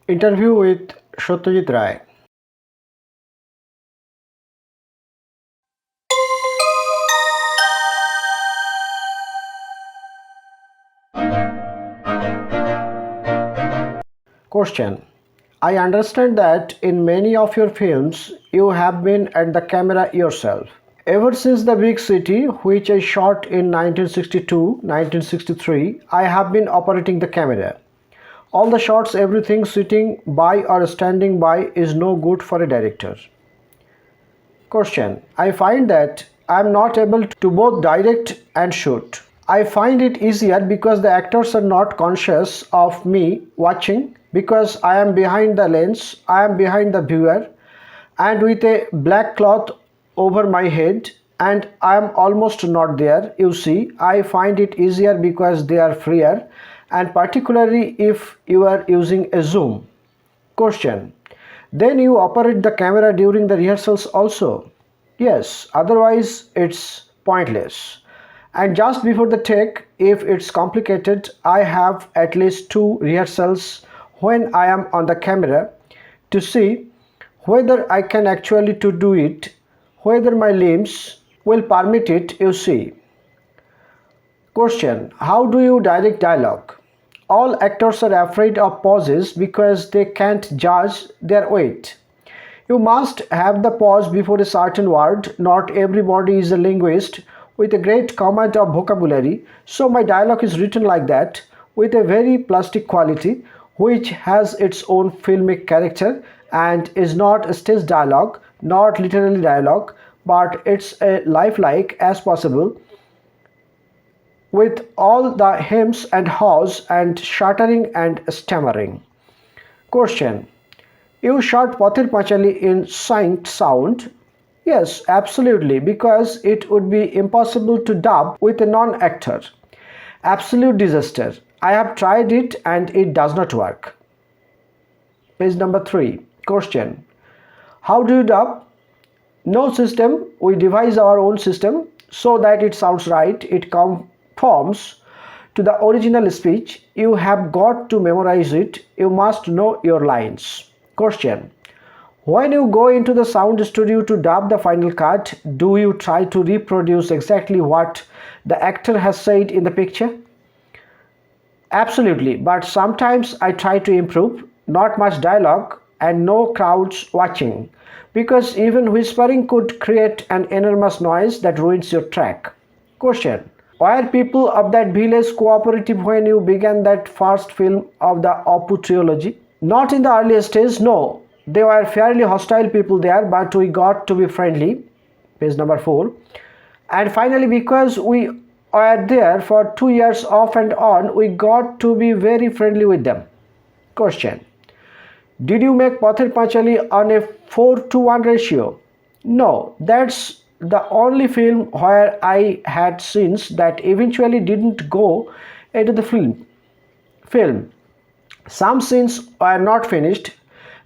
Interview with Satyajit Ray. Question. I understand that in many of your films you have been at the camera yourself. Ever since The Big City, which I shot in 1962-1963, I have been operating the camera. All the shots, everything sitting by or standing by is no good for a director. Question. I find that I am not able to both direct and shoot. I find it easier because the actors are not conscious of me watching because I am behind the lens, I am behind the viewer and with a black cloth over my head and I am almost not there. You see, I find it easier because they are freer and particularly if you are using a zoom. Question. Then you operate the camera during the rehearsals also? Yes, otherwise it's pointless. And just before the take, if it's complicated, I have at least 2 rehearsals when I am on the camera to see whether I can actually to do it, whether my limbs will permit it, you see. Question. How do you direct dialogue? All actors are afraid of pauses because they can't judge their weight. You must have the pause before a certain word. Not everybody is a linguist with a great command of vocabulary, so my dialogue is written like that with a very plastic quality which has its own filmic character and is not a stage dialogue, not literally dialogue, but it's a lifelike as possible with all the hems and haws and shuddering and stammering. Question. You shot Pather Panchali in synced sound? Yes, absolutely, because it would be impossible to dub with a non-actor. Absolute disaster. I have tried it and it does not work. Page number 3. Question. How do you dub? No system. We devise our own system so that it sounds right. It conforms to the original speech. You have got to memorize it. You must know your lines. Question. When you go into the sound studio to dub the final cut, do you try to reproduce exactly what the actor has said in the picture? Absolutely, but sometimes I try to improve, not much dialogue and no crowds watching, because even whispering could create an enormous noise that ruins your track. Question. Were people of that village cooperative when you began that first film of the Apu trilogy? Not in the early stage, no. They were fairly hostile people there, but we got to be friendly. Page number 4. And finally, because we were there for 2 years off and on, we got to be very friendly with them. Question. Did you make Pather Panchali on a 4:1 ratio? No, that's the only film where I had scenes that eventually didn't go into the film. Some scenes were not finished.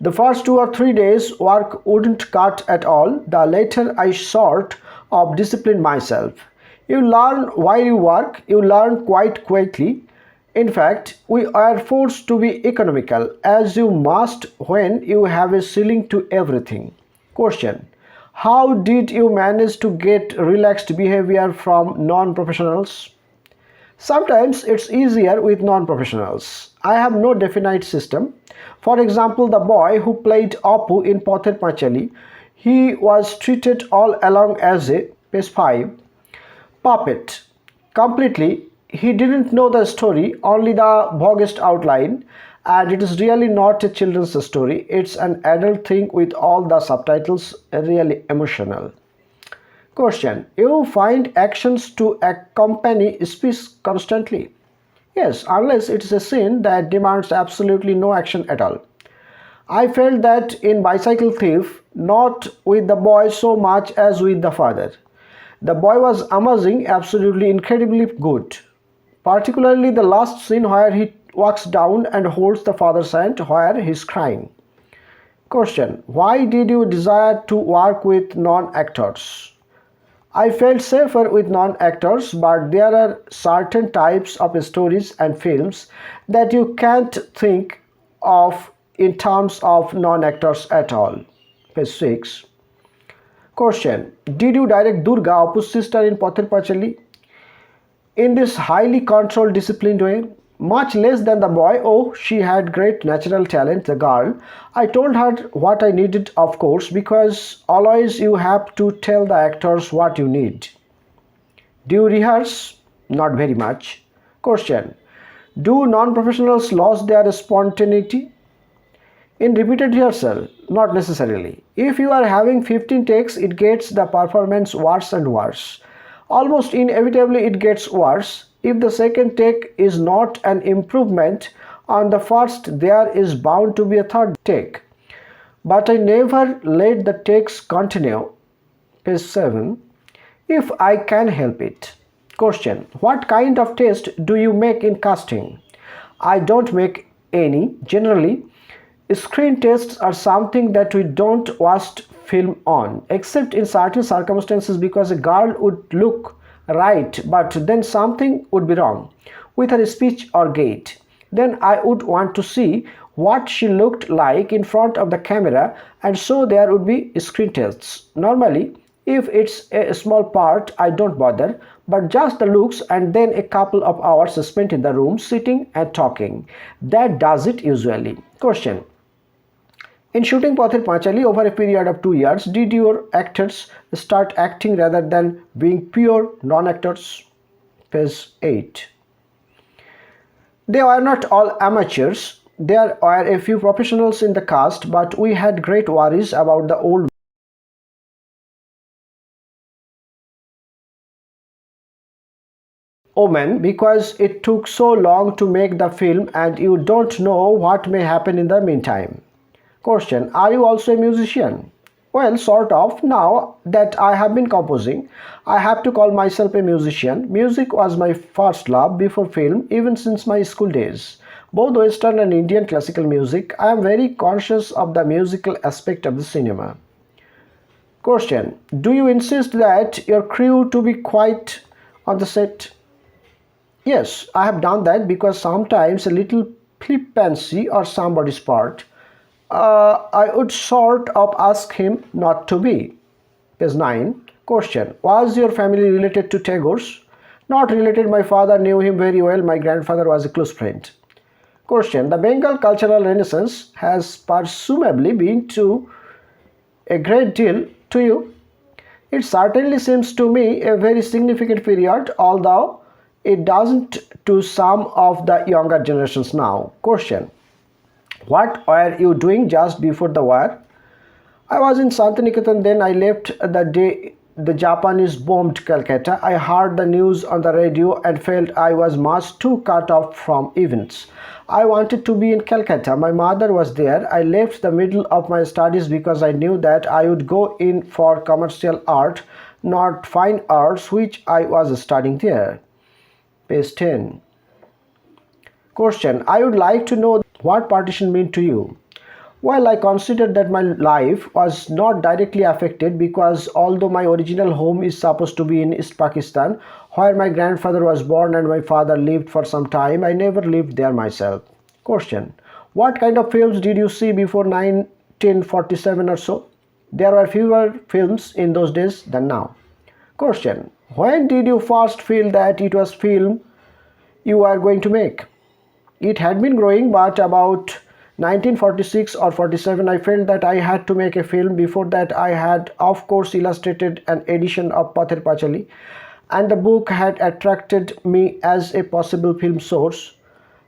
The first 2 or 3 days work wouldn't cut at all. The later I sort of disciplined myself. You learn while you work, you learn quite quickly. In fact, we are forced to be economical as you must when you have a ceiling to everything. Question. How did you manage to get relaxed behavior from non-professionals? Sometimes it's easier with non-professionals. I have no definite system. For example, the boy who played Apu in Pather Panchali, he was treated all along as a, page 5, puppet. Completely, he didn't know the story, only the vaguest outline, and it is really not a children's story. It's an adult thing with all the subtitles, really emotional. Question. You find actions to accompany speech constantly? Yes, unless it is a scene that demands absolutely no action at all. I felt that in Bicycle Thief, not with the boy so much as with the father. The boy was amazing, absolutely incredibly good. Particularly the last scene where he walks down and holds the father's hand where he is crying. Question. Why did you desire to work with non-actors? I felt safer with non-actors, but there are certain types of stories and films that you can't think of in terms of non-actors at all. Page 6. Question. Did you direct Durga, Apu's sister, in Pather Pachali in this highly controlled, disciplined way? Much less than the boy. Oh, she had great natural talent, the girl. I told her what I needed, of course, because always you have to tell the actors what you need. Do you rehearse? Not very much. Question. Do non-professionals lose their spontaneity in repeated rehearsal? Not necessarily. If you are having 15 takes, it gets the performance worse and worse. Almost inevitably it gets worse. If the second take is not an improvement on the first, there is bound to be a third take. But I never let the takes continue. Page 7. If I can help it. Question. What kind of test do you make in casting? I don't make any. Generally, screen tests are something that we don't waste film on, except in certain circumstances, because a girl would look right but then something would be wrong with her speech or gait. Then I would want to see what she looked like in front of the camera, and so there would be screen tests. Normally, if it's a small part, I don't bother, but just the looks and then a couple of hours spent in the room sitting and talking. That does it usually. Question. In shooting Pather Panchali over a period of 2 years, did your actors start acting rather than being pure non-actors? Page 8. They were not all amateurs. There were a few professionals in the cast, but we had great worries about the old Omen because it took so long to make the film and you don't know what may happen in the meantime. Question. Are you also a musician? Well, sort of. Now that I have been composing, I have to call myself a musician. Music was my first love before film, even since my school days. Both Western and Indian classical music. I am very conscious of the musical aspect of the cinema. Question. Do you insist that your crew to be quiet on the set? Yes, I have done that because sometimes a little flippancy or somebody's part, I would sort of ask him not to be. Page 9. Question. Was your family related to Tagore's? Not related. My father knew him very well. My grandfather was a close friend. Question. The Bengal cultural renaissance has presumably been to a great deal to you. It certainly seems to me a very significant period, although it doesn't to some of the younger generations now. Question. What were you doing just before the war? I was in Santiniketan then. I left the day the Japanese bombed Calcutta. I heard the news on the radio and felt I was much too cut off from events. I wanted to be in Calcutta. My mother was there. I left the middle of my studies because I knew that I would go in for commercial art, not fine arts, which I was studying there. Page 10. Question. I would like to know what partition meant to you. Well, I considered that my life was not directly affected because although my original home is supposed to be in East Pakistan, where my grandfather was born and my father lived for some time, I never lived there myself. Question. What kind of films did you see before 1947 or so? There were fewer films in those days than now. Question. When did you first feel that it was film you are going to make? It had been growing, but about 1946 or 47 I felt that I had to make a film. Before that I had of course illustrated an edition of Pather Pachali, and the book had attracted me as a possible film source.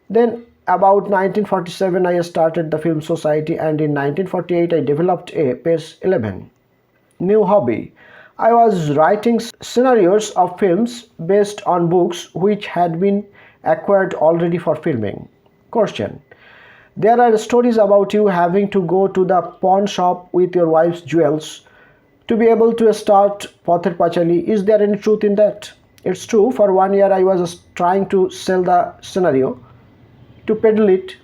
Then about 1947 I started the Film Society, and in 1948 I developed a page 11 new hobby. I was writing scenarios of films based on books which had been acquired already for filming. Question. There are stories about you having to go to the pawn shop with your wife's jewels to be able to start Pather Pachali. Is there any truth in that? It's true. For 1 year I was trying to sell the scenario, to peddle it.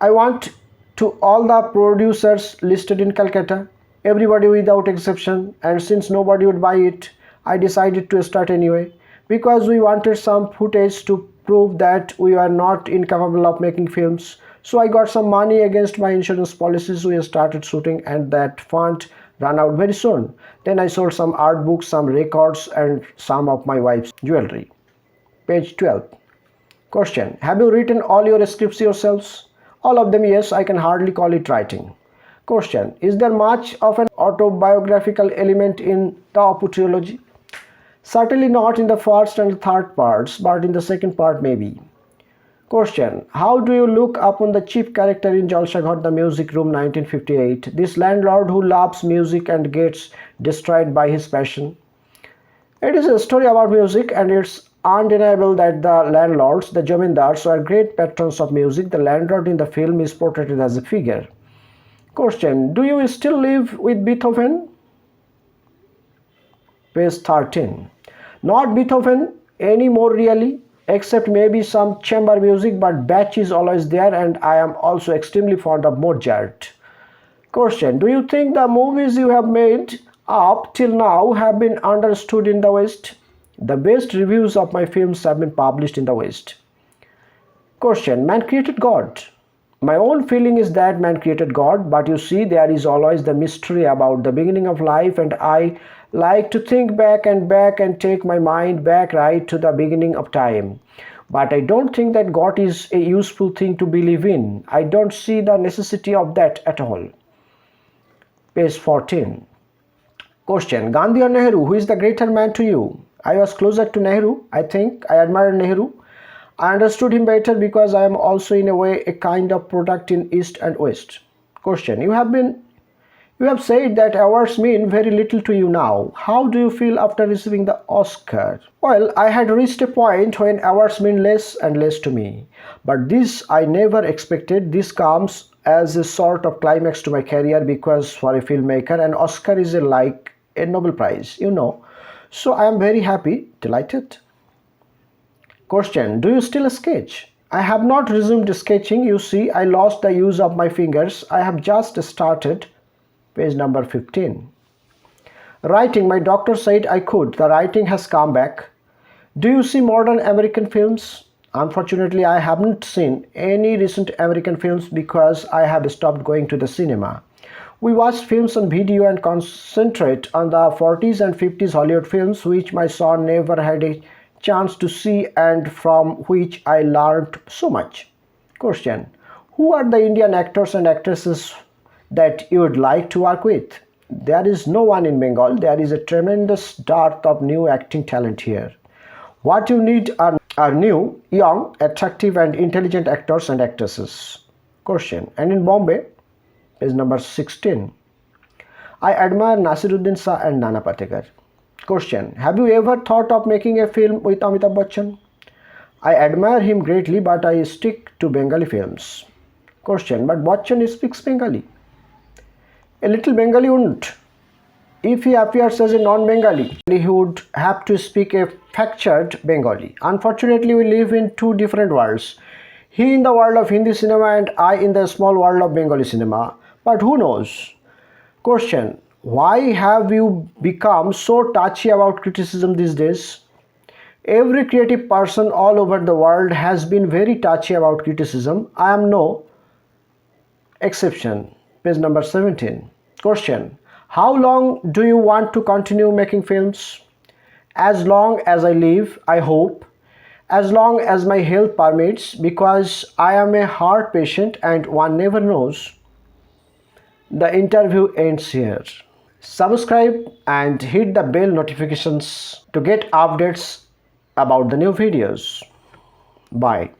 I went to all the producers listed in Calcutta, everybody without exception, and since nobody would buy it, I decided to start anyway, because we wanted some footage to prove that we were not incapable of making films. So I got some money against my insurance policies. We started shooting and that fund ran out very soon. Then I sold some art books, some records and some of my wife's jewelry. Page 12. Question. Have you written all your scripts yourselves? All of them, yes. I can hardly call it writing. Question. Is there much of an autobiographical element in the Apu trilogy? Certainly not in the first and third parts, but in the second part maybe. Question. How do you look upon the chief character in Jalsa Ghar, The Music Room 1958, this landlord who loves music and gets destroyed by his passion? It is a story about music and it's undeniable that the landlords, the Jamindars, are great patrons of music. The landlord in the film is portrayed as a figure. Question. Do you still live with Beethoven? Page 13. Not Beethoven anymore really, except maybe some chamber music, but Bach is always there and I am also extremely fond of Mozart. Question. Do you think the movies you have made up till now have been understood in the West? The best reviews of my films have been published in the West. Question. Man created God. My own feeling is that man created God, but you see there is always the mystery about the beginning of life and I like to think back and take my mind back right to the beginning of time. But I don't think that God is a useful thing to believe in. I don't see the necessity of that at all. Page 14. Question. Gandhi or Nehru, who is the greater man to you? I was closer to Nehru. I think I admire Nehru. I understood him better because I am also in a way a kind of product in East and West. Question. You have said that awards mean very little to you now. How do you feel after receiving the Oscar? Well, I had reached a point when awards mean less and less to me. But this I never expected. This comes as a sort of climax to my career because for a filmmaker an Oscar is like a Nobel Prize, you know. So I am very happy, delighted. Question. Do you still sketch? I have not resumed sketching. You see, I lost the use of my fingers. I have just started. Page number 15. Writing. My doctor said I could. The writing has come back. Do you see modern American films? Unfortunately, I haven't seen any recent American films because I have stopped going to the cinema. We watch films on video and concentrate on the 40s and 50s Hollywood films which my son never had a chance to see and from which I learned so much. Question. Who are the Indian actors and actresses that you would like to work with? There is no one in Bengal. There is a tremendous dearth of new acting talent here. What you need are new, young, attractive and intelligent actors and actresses. Question. And in Bombay, page number 16. I admire Nasiruddin Shah and Nana Patekar. Question. Have you ever thought of making a film with Amitabh Bachchan? I admire him greatly but I stick to Bengali films. Question. But Bachchan speaks Bengali. A little Bengali wouldn't. If he appears as a non-Bengali, he would have to speak a fractured Bengali. Unfortunately, we live in two different worlds. He in the world of Hindi cinema and I in the small world of Bengali cinema. But who knows? Question. Why have you become so touchy about criticism these days? Every creative person all over the world has been very touchy about criticism. I am no exception. Page number 17. Question. How long do you want to continue making films? As long as I live, I hope. As long as my health permits, because I am a heart patient and one never knows. The interview ends here. Subscribe and hit the bell notifications to get updates about the new videos. Bye.